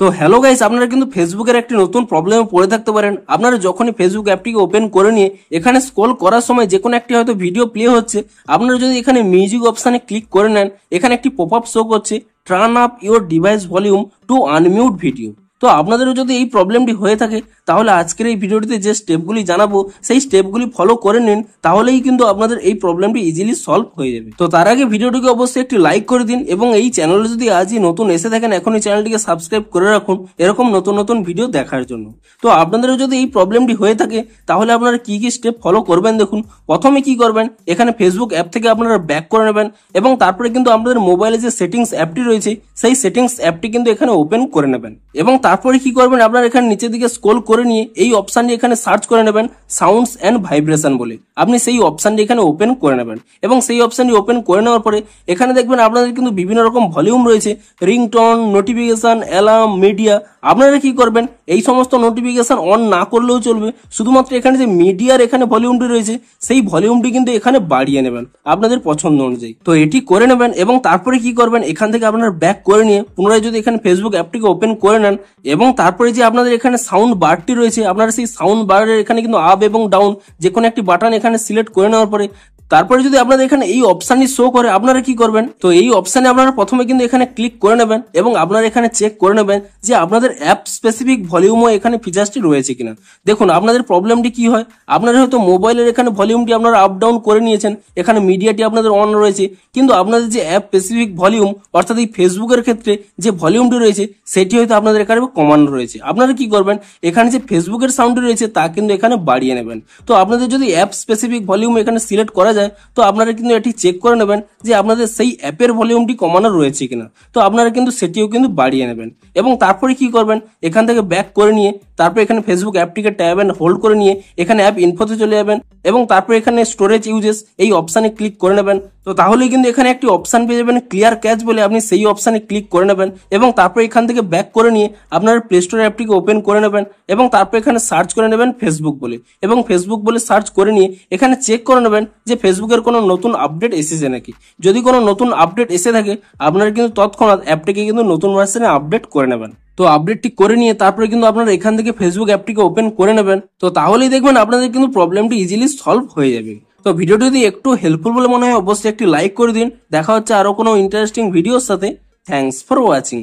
তো hello guys, আপনারা কিন্তু ফেসবুকের একটি নতুন প্রবলেমে পড়ে থাকতে পারেন। আপনারা যখনই ফেসবুক অ্যাপটিকে ওপেন করে নিয়ে এখানে স্ক্রল করার সময় যে কোনো একটি হয়তো ভিডিও প্লে হচ্ছে, আপনারা যদি এখানে মিউজিক অপশানে ক্লিক করে নেন, এখানে একটি পপ আপ শো করছে turn up your device volume to unmute video. তো আপনাদেরও যদি এই প্রবলেমটি হয়ে থাকে, তাহলে আজকের এই ভিডিওটিতে যে স্টেপগুলি জানাবো সেই স্টেপগুলি ফলো করে নিন, তাহলেই কিন্তু আপনাদের এই প্রবলেমটি ইজিলি সলভ হয়ে যাবে। তো তার আগে ভিডিওটিকে অবশ্যই একটি লাইক করে দিন এবং এই চ্যানেলে যদি আজই নতুন এসে থাকেন, এখনই চ্যানেলটিকে সাবস্ক্রাইব করে রাখুন এরকম নতুন নতুন ভিডিও দেখার জন্য। তো আপনাদেরও যদি এই প্রবলেমটি হয়ে থাকে, তাহলে আপনারা কি কি স্টেপ ফলো করবেন দেখুন। প্রথমে কি করবেন, এখানে ফেসবুক অ্যাপ থেকে আপনারা ব্যাক করে নেবেন এবং তারপরে কিন্তু আপনাদের মোবাইলে যে সেটিংস অ্যাপটি রয়েছে সেই সেটিংস অ্যাপটি কিন্তু এখানে ওপেন করে নেবেন এবং তারপরে কি করবেন, আপনারা এখানে নিচের দিকে স্ক্রল করে নিয়ে এই অপশনটি এখানে সার্চ করে নেবেন সাউন্ডস এন্ড ভাইব্রেশন বলে। আপনি সেই অপশনটি এখানে ওপেন করে নেবেন এবং সেই অপশনটি ওপেন করে নেওয়ার পরে এখানে দেখবেন আপনাদের কিন্তু বিভিন্ন রকম ভলিউম রয়েছে, রিংটোন, নোটিফিকেশন, অ্যালার্ম, মিডিয়া। আপনারা কি করবেন, এই সমস্ত নোটিফিকেশন অন না করলেও চলবে, শুধুমাত্র এখানে যে মিডিয়ার এখানে ভলিউমটি রয়েছে সেই ভলিউমটি কিন্তু এখানে বাড়িয়ে নেবেন আপনাদের পছন্দ অনুযায়ী। তো এটি করে নেবেন এবং তারপরে কি করবেন, এখান থেকে আপনারা ব্যাক করে নিয়ে পুনরায় যদি এখানে ফেসবুক অ্যাপটিকে ওপেন করে নেন এবং তারপরে যে আপনাদের এখানে সাউন্ড বারটি রয়েছে, আপনারা সেই সাউন্ড বারের এখানে কিন্তু আপ এবং ডাউন যে কোনো একটি বাটন এখানে সিলেক্ট করে নেওয়ার পরে তারপরে যদি আপনাদের এখানে এই অপশনটি শো করে, আপনারা কি করবেন, তো এই অপশনে আপনারা প্রথমে কিন্তু এখানে ক্লিক করে নেবেন এবং আপনারা এখানে চেক করে নেবেন যে আপনাদের অ্যাপ স্পেসিফিক ভলিউমও এখানে ফিচার্সটি রয়েছে কিনা। দেখুন আপনাদের প্রবলেমটি কি হয়, আপনারা হয়তো মোবাইলের এখানে ভলিউমটি আপনারা আপ ডাউন করে নিয়েছেন, এখানে মিডিয়াটি আপনাদের অন রয়েছে, কিন্তু আপনাদের যে অ্যাপ স্পেসিফিক ভলিউম অর্থাৎ এই ফেসবুকের ক্ষেত্রে যে ভলিউমটি রয়েছে সেটি হয়তো আপনাদের এখানে কমানো রয়েছে। আপনারা কি করবেন, এখানে যে ফেসবুকের সাউন্ডটি রয়েছে তা কিন্তু এখানে বাড়িয়ে নেবেন। তো আপনাদের যদি অ্যাপ স্পেসিফিক ভলিউম এখানে সিলেক্ট করা যায়, তো আপনারা কিন্তু এটি চেক করে নেবেন যে আপনাদের সেই অ্যাপের ভলিউমটি কমানো রয়েছে কিনা। তো আপনারা কিন্তু সেটিও কিন্তু বাড়িয়ে নেবেন এবং তারপরে কি করবেন, এখান থেকে ব্যাক করে নিয়ে তারপর এখানে ফেসবুক অ্যাপটিকে ট্যাব এন্ড হোল্ড করে নিয়ে এখানে অ্যাপ ইনফোতে চলে যাবেন এবং তারপর এখানে স্টোরেজ ইউজেস এই অপশানে ক্লিক করে নেবেন। তো তাহলেই কিন্তু এখানে একটি অপশান পেয়ে যাবেন ক্লিয়ার ক্যাচ বলে, আপনি সেই অপশানে ক্লিক করে নেবেন এবং তারপর এখান থেকে ব্যাক করে নিয়ে আপনার প্লে স্টোর অ্যাপটিকে ওপেন করে নেবেন এবং তারপর এখানে সার্চ করে নেবেন ফেসবুক বলে এবং ফেসবুক বলে সার্চ করে নিয়ে এখানে চেক করে নেবেন যে ফেসবুকের কোনো নতুন আপডেট এসেছে নাকি। যদি কোনো নতুন আপডেট এসে থাকে, আপনারা কিন্তু তৎক্ষণাৎ অ্যাপটিকে কিন্তু নতুন ভার্সনে আপডেট করে নেবেন। তো আপডেটটি করে নিয়ে তারপরে কিন্তু আপনারা এখান থেকে ফেসবুক অ্যাপটিকে ওপেন করে নেবেন। তো তাহলেই দেখবেন আপনাদের কিন্তু প্রবলেমটি ইজিলি সলভ হয়ে যাবে। তো ভিডিওটি যদি একটু হেল্পফুল বলে মনে হয়, অবশ্যই একটি লাইক করে দিন। দেখা হচ্ছে আরো কোনো ইন্টারেস্টিং ভিডিওর সাথে। Thanks for watching.